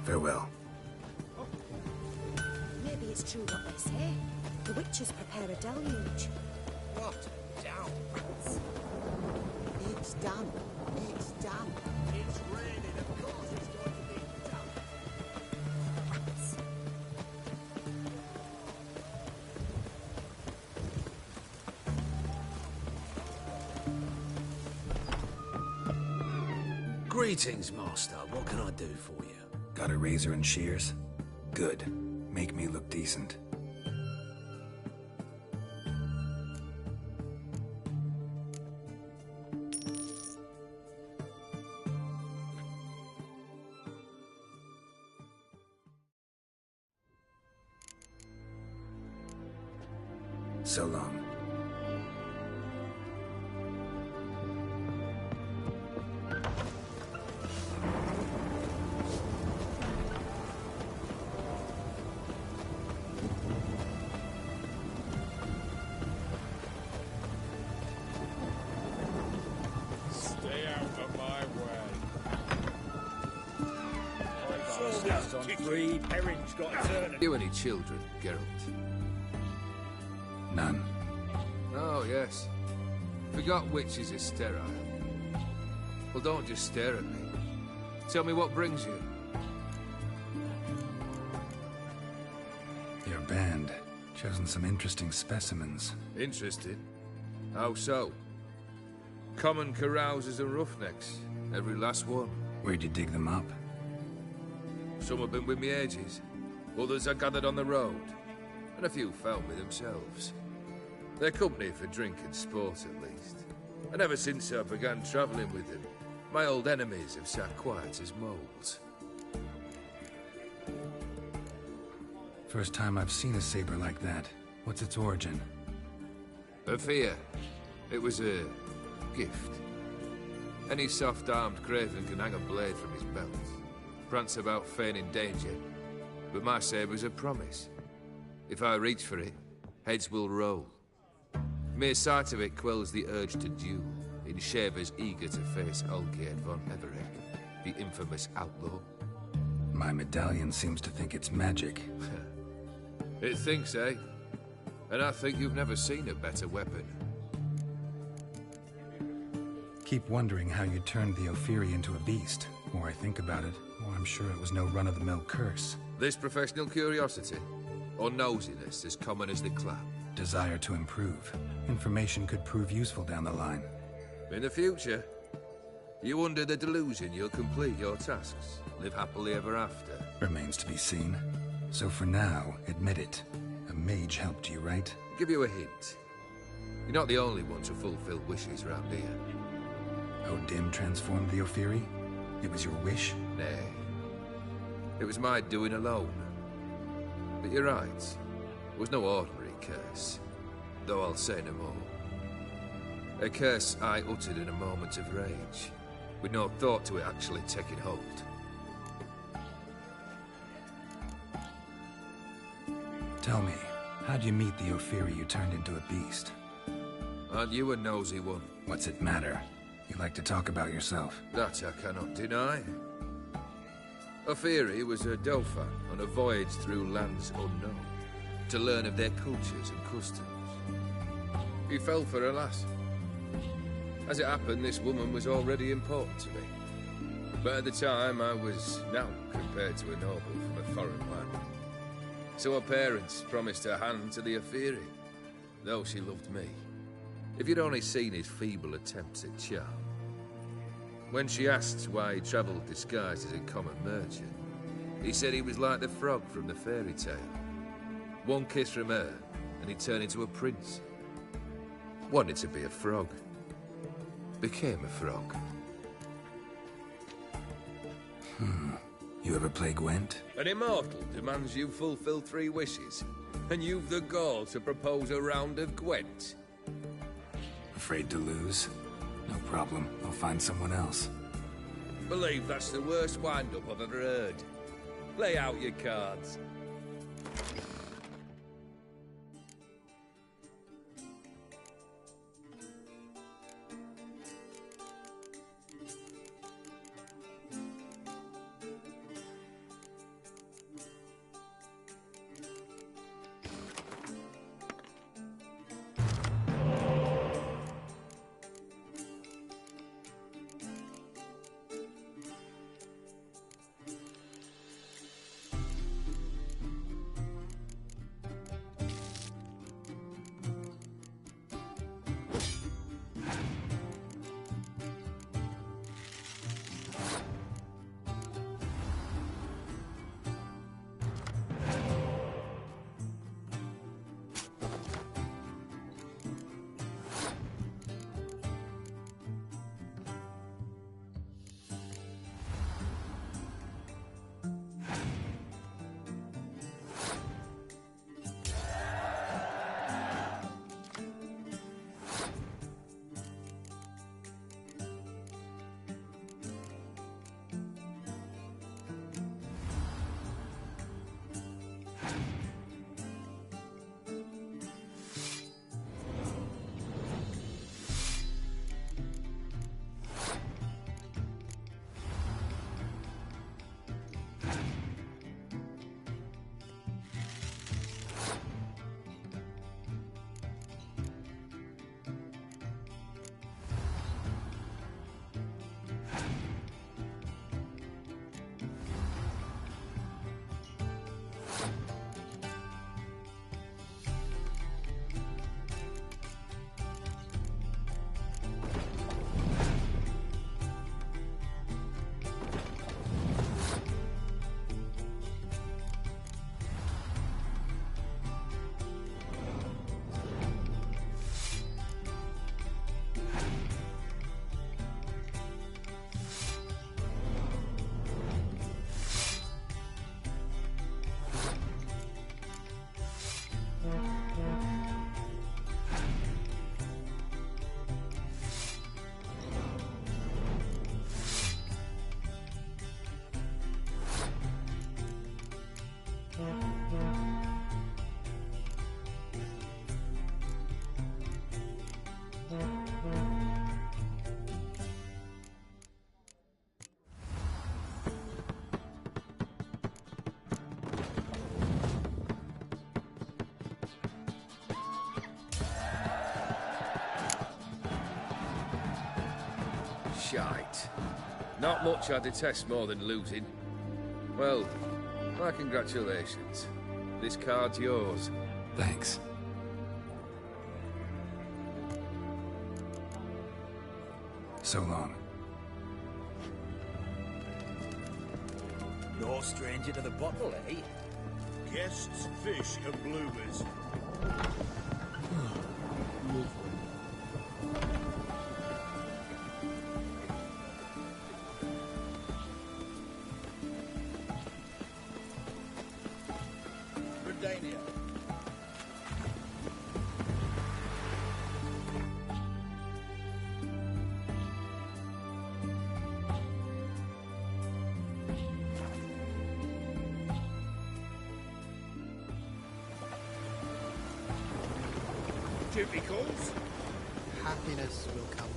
Farewell. Maybe it's true what they say. The witches prepare a deluge. What? Down. It's done. It's done. It's raining. Of course it's going to be done. Greetings, Master. What can I do for you? Got a razor and shears? Good. Make me look decent. So long. You any children, Geralt? None. Oh, yes. Forgot witches are sterile. Well, don't just stare at me. Tell me what brings you. Your band. Chosen some interesting specimens. Interested? How so? Common carousers and roughnecks. Every last one. Where'd you dig them up? Some have been with me ages. Others I gathered on the road. And a few found me themselves. They're company for drink and sport, at least. And ever since I began travelling with them, my old enemies have sat quiet as moles. First time I've seen a saber like that. What's its origin? A fear. It was a gift. Any soft-armed craven can hang a blade from his belt. Prance about feigning danger. But my saber's a promise. If I reach for it, heads will roll. Mere sight of it quells the urge to duel, in shavers eager to face Olgierd von Everett, the infamous outlaw. My medallion seems to think it's magic. It thinks, eh? And I think you've never seen a better weapon. Keep wondering how you turned the Ophiri into a beast. The more I think about it, the more I'm sure it was no run-of-the-mill curse. This professional curiosity, or nosiness as common as the clap? Desire to improve. Information could prove useful down the line. In the future, you under the delusion you'll complete your tasks, live happily ever after. Remains to be seen. So for now, admit it. A mage helped you, right? I'll give you a hint. You're not the only one to fulfill wishes round here. Odim transformed the Ophiri? It was your wish? Nay. It was my doing alone. But you're right. It was no ordinary curse. Though I'll say no more. A curse I uttered in a moment of rage, with no thought to it actually taking hold. Tell me, how'd you meet the Ophiri you turned into a beast? Aren't you a nosy one? What's it matter? You like to talk about yourself. That I cannot deny. Ophiri was a Dauphin on a voyage through lands unknown, to learn of their cultures and customs. He fell for her lass. As it happened, this woman was already important to me. But at the time, I was now compared to a noble from a foreign land. So her parents promised her hand to the Aphiri, though she loved me. If you'd only seen his feeble attempts at charm. When she asked why he travelled disguised as a common merchant, he said he was like the frog from the fairy tale. One kiss from her, and he turned into a prince. Wanted to be a frog. Became a frog. You ever play Gwent? An immortal demands you fulfill 3 wishes, and you've the gall to propose a round of Gwent. Afraid to lose? No problem. I'll find someone else. Believe that's the worst wind-up I've ever heard. Lay out your cards. Shite. Not much I detest more than losing. Well, my congratulations. This card's yours. Thanks. So long. No stranger to the bottle, eh? Guests, fish, and bloomers. Typicals. Happiness will come.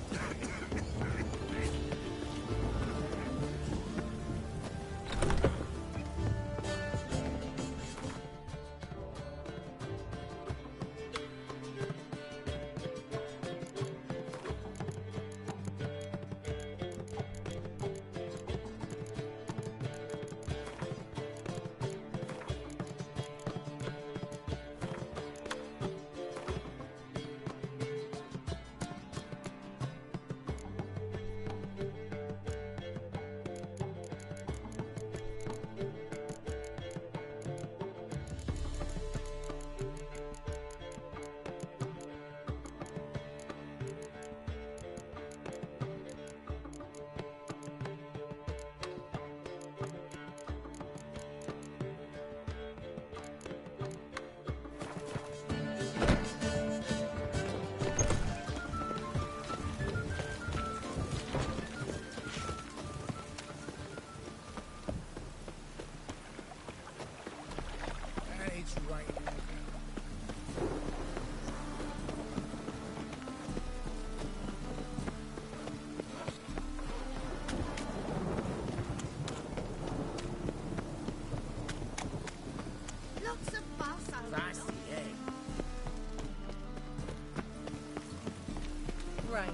trade.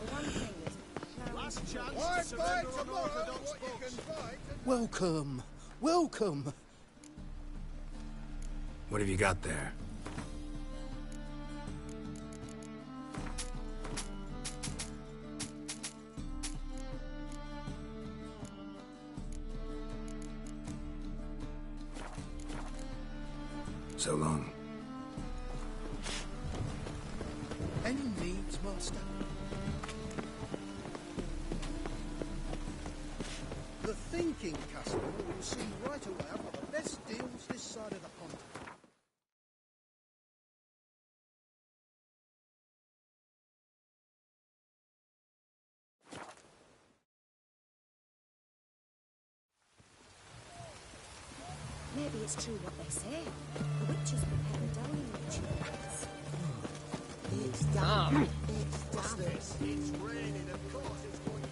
The one thing that's Last chance Why to surrender fight on tomorrow Orthodox what you books. can fight? Welcome. Welcome. What have you got there? So long. Any needs, Master? The thinking customer will see right away I've got the best deals this side of the pond. Maybe it's true what they say. The witches prepare a downing rituals. It's done. It's done. It's raining, of course it's going